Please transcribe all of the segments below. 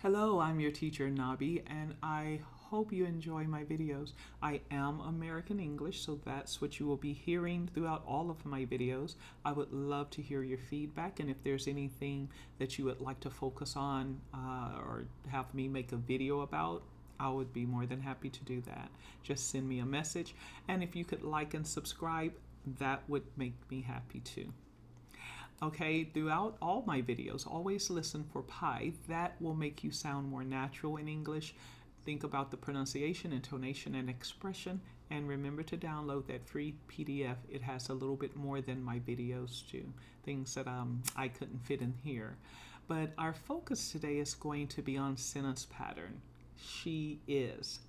Hello, I'm your teacher Nabi, and I hope you enjoy my videos. I am American English, so that's what you will be hearing throughout all of my videos. I would love to hear your feedback, and if there's anything that you would like to focus on or have me make a video about, I would be more than happy to do that. Just send me a message, and if you could like and subscribe, that would make me happy too. Okay, throughout all my videos, always listen for pi. That will make you sound more natural in English. Think about the pronunciation, intonation, and expression. And remember to download that free PDF. It has a little bit more than my videos do, things that I couldn't fit in here. But our focus today is going to be on sentence pattern. She is.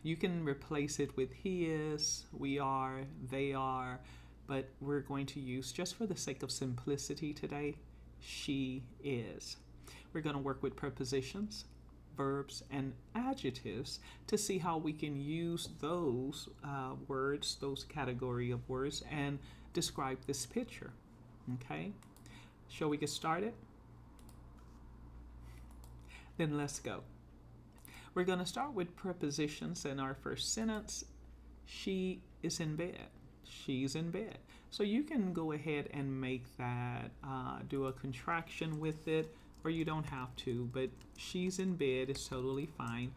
You can replace it with he is, we are, they are, but we're going to use, just for the sake of simplicity today, she is. We're going to work with prepositions, verbs, and adjectives to see how we can use those words, those category of words, and describe this picture. Okay? Shall we get started? Then let's go. We're going to start with prepositions in our first sentence. She is in bed. She's in bed. So you can go ahead and make that, do a contraction with it, or you don't have to, but she's in bed is totally fine.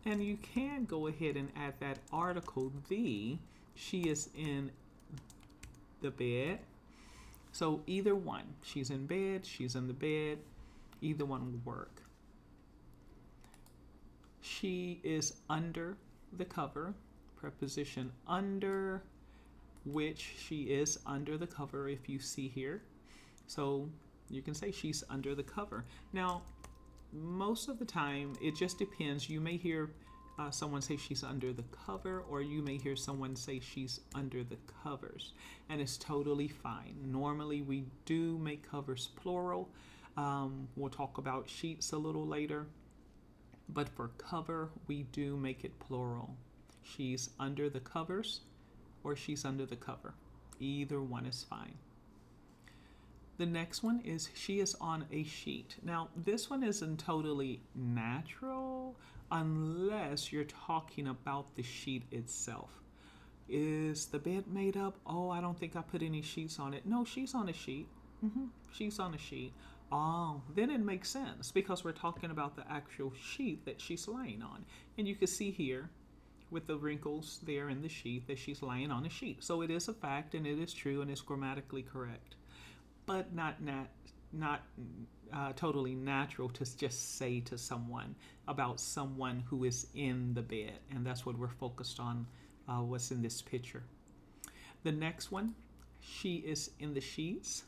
And you can go ahead and add that article, the. She is in the bed. So either one, she's in bed, she's in the bed, either one will work. She is under the cover, preposition under, which she is under the cover if you see here. So you can say she's under the cover. Now, most of the time, it just depends. You may hear someone say she's under the cover, or you may hear someone say she's under the covers, and it's totally fine. Normally, we do make covers plural. We'll talk about sheets a little later, but for cover, we do make it plural. She's under the covers, or she's under the cover. Either one is fine. The next one is she is on a sheet. Now, this one isn't totally natural unless you're talking about the sheet itself. Is the bed made up? Oh, I don't think I put any sheets on it. No, she's on a sheet. She's on a sheet. Oh, then it makes sense because we're talking about the actual sheet that she's laying on. And you can see here with the wrinkles there in the sheet that she's laying on a sheet. So it is a fact, and it is true, and it's grammatically correct, but not totally natural to just say to someone about someone who is in the bed, and that's what we're focused on, what's in this picture. The next one, she is in the sheets,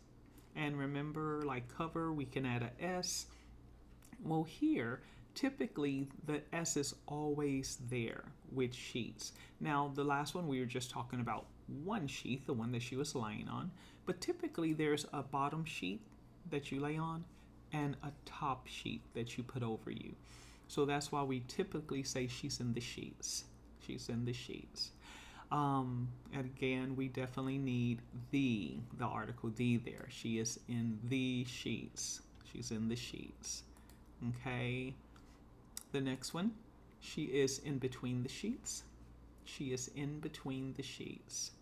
and remember, like cover, we can add a S. Well, here, typically the S is always there with sheets. Now, the last one we were just talking about one sheet, the one that she was laying on, but typically there's a bottom sheet that you lay on and a top sheet that you put over you. So that's why we typically say she's in the sheets. She's in the sheets. And again, we definitely need the article the there. She is in the sheets. She's in the sheets. Okay. The next one, she is in between the sheets. She is in between the sheets.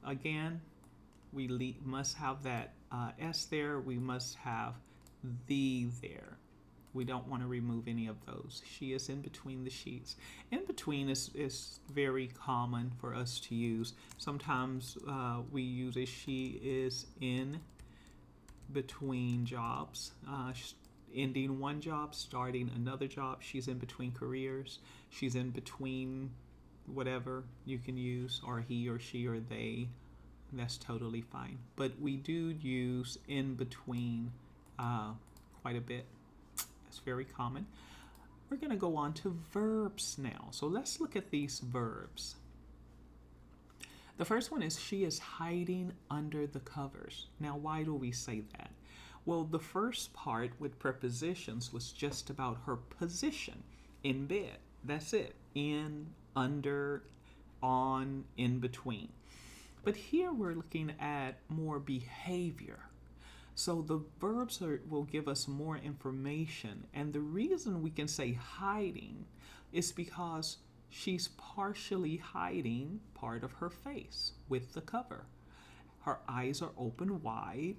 Again, we must have that S there. We must have the there. We don't want to remove any of those. She is in between the sheets. In between is very common for us to use. Sometimes we use a she is in between jobs. Ending one job, starting another job. She's in between careers. She's in between whatever you can use, or he or she or they. That's totally fine. But we do use in between quite a bit. That's very common. We're going to go on to verbs now. So let's look at these verbs. The first one is she is hiding under the covers. Now, why do we say that? Well, the first part with prepositions was just about her position in bed. That's it. In, under, on, in between. But here we're looking at more behavior. So the will give us more information. And the reason we can say hiding is because she's partially hiding part of her face with the cover. Her eyes are open wide,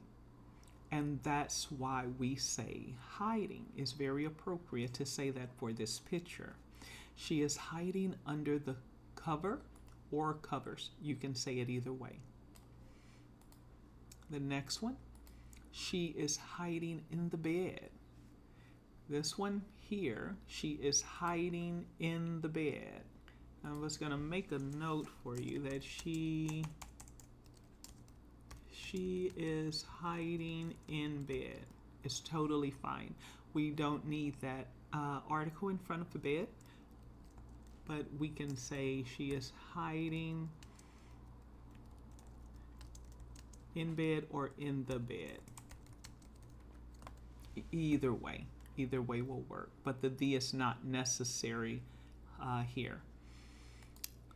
and that's why we say hiding. It's very appropriate to say that for this picture. She is hiding under the cover or covers. You can say it either way. The next one, she is hiding in the bed. This one here, she is hiding in the bed. I was going to make a note for you that she is hiding in bed. It's totally fine. We don't need that article in front of the bed, but we can say she is hiding in bed or in the bed. Either way will work, but the "the" is not necessary here.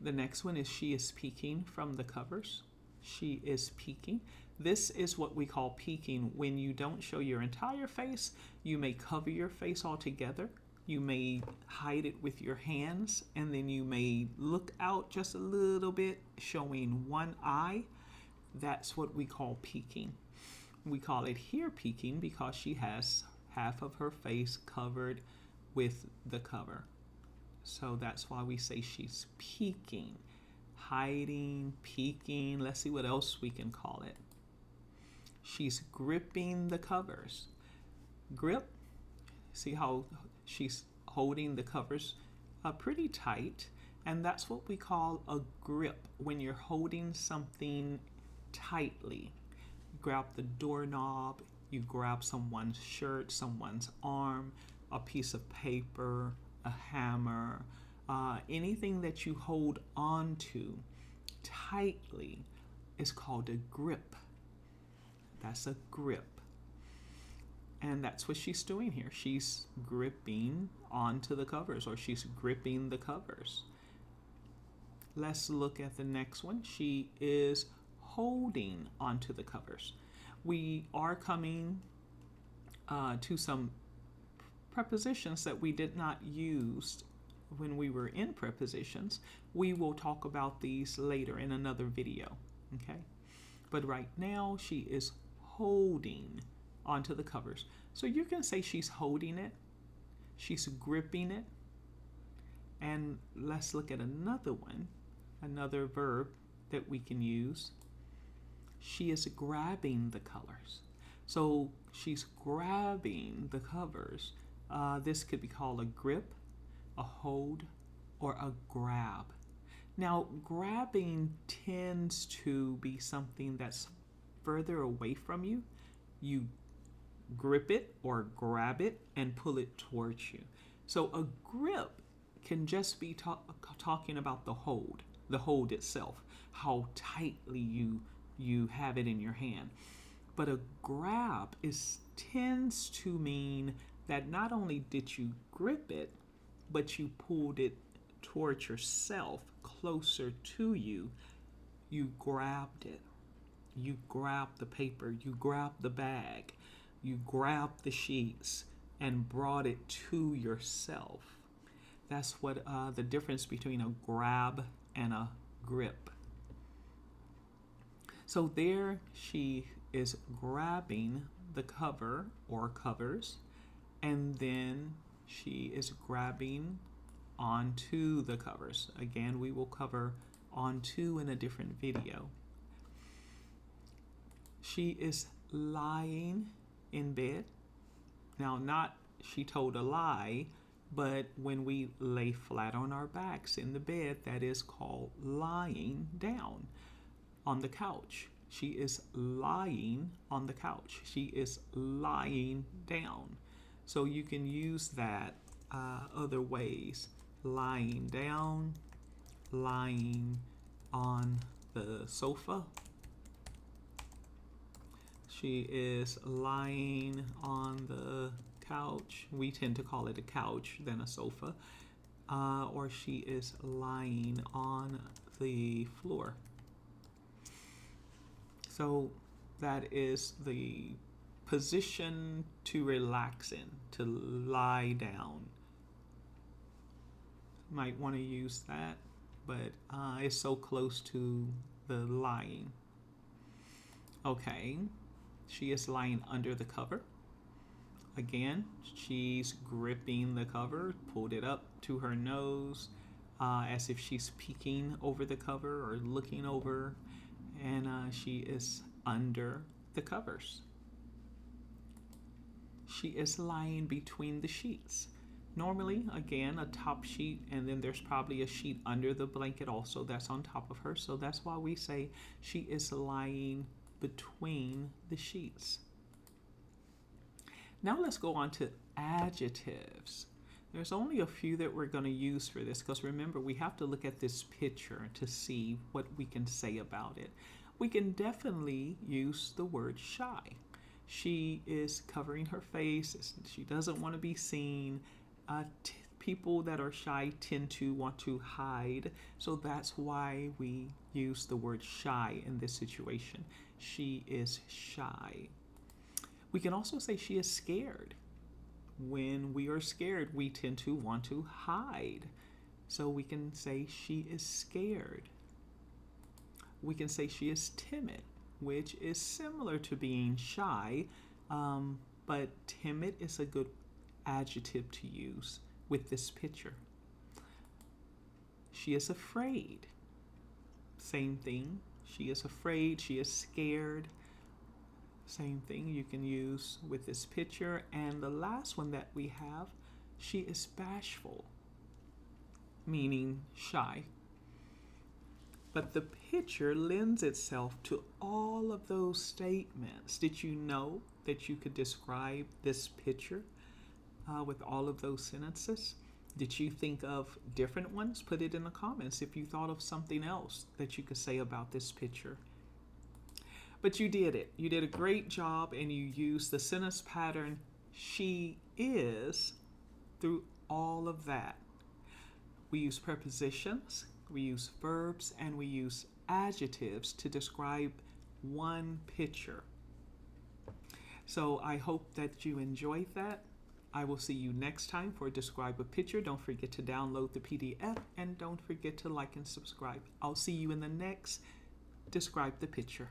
The next one is she is peeking from the covers. She is peeking. This is what we call peeking when you don't show your entire face. You may cover your face altogether. You may hide it with your hands, and then you may look out just a little bit, showing one eye. That's what we call peeking. We call it here peeking because she has half of her face covered with the cover. So that's why we say she's peeking. Hiding, peeking. Let's see what else we can call it. She's gripping the covers. Grip. See how she's holding the covers pretty tight. And that's what we call a grip when you're holding something tightly. You grab the doorknob, you grab someone's shirt, someone's arm, a piece of paper, a hammer, anything that you hold on to tightly is called a grip. That's a grip. And that's what she's doing here. She's gripping onto the covers, or she's gripping the covers. Let's look at the next one. She is holding onto the covers. We are coming to some prepositions that we did not use when we were in prepositions. We will talk about these later in another video, okay? But right now, she is holding onto the covers. So you can say she's holding it, she's gripping it, and let's look at another one, another verb that we can use. She is grabbing the colors. So she's grabbing the covers. This could be called a grip, a hold, or a grab. Now, grabbing tends to be something that's further away from you. You grip it or grab it and pull it towards you. So a grip can just be talking about the hold itself, how tightly you have it in your hand. But a grab tends to mean that not only did you grip it, but you pulled it towards yourself, closer to you. You grabbed it. You grabbed the paper. You grabbed the bag. You grabbed the sheets and brought it to yourself. That's what the difference between a grab and a grip. So there she is grabbing the cover or covers, and then she is grabbing onto the covers. Again, we will cover onto in a different video. She is lying in bed. Now, not she told a lie, but when we lay flat on our backs in the bed, that is called lying down on the couch. She is lying on the couch. She is lying down. So you can use that other ways. Lying down, lying on the sofa. She is lying on the couch. We tend to call it a couch than a sofa. Or she is lying on the floor. So that is the position to relax in, to lie down. Might want to use that, but it's so close to the lying. Okay, she is lying under the cover. Again, she's gripping the cover, pulled it up to her nose, as if she's peeking over the cover or looking over, and she is under the covers. She is lying between the sheets. Normally, again, a top sheet, and then there's probably a sheet under the blanket also that's on top of her. So that's why we say she is lying between the sheets. Now let's go on to adjectives. There's only a few that we're going to use for this because remember, we have to look at this picture to see what we can say about it. We can definitely use the word shy. She is covering her face. She doesn't want to be seen. People that are shy tend to want to hide. So that's why we use the word shy in this situation. She is shy. We can also say she is scared. When we are scared, we tend to want to hide. So we can say she is scared. We can say she is timid, which is similar to being shy, but timid is a good adjective to use with this picture. She is afraid. Same thing. She is afraid. She is scared. Same thing you can use with this picture. And the last one that we have, she is bashful, meaning shy. But the picture lends itself to all of those statements. Did you know that you could describe this picture with all of those sentences? Did you think of different ones? Put it in the comments if you thought of something else that you could say about this picture. But you did it. You did a great job, and you used the sentence pattern, she is, through all of that. We use prepositions, we use verbs, and we use adjectives to describe one picture. So I hope that you enjoyed that. I will see you next time for Describe a Picture. Don't forget to download the PDF, and don't forget to like and subscribe. I'll see you in the next Describe the Picture.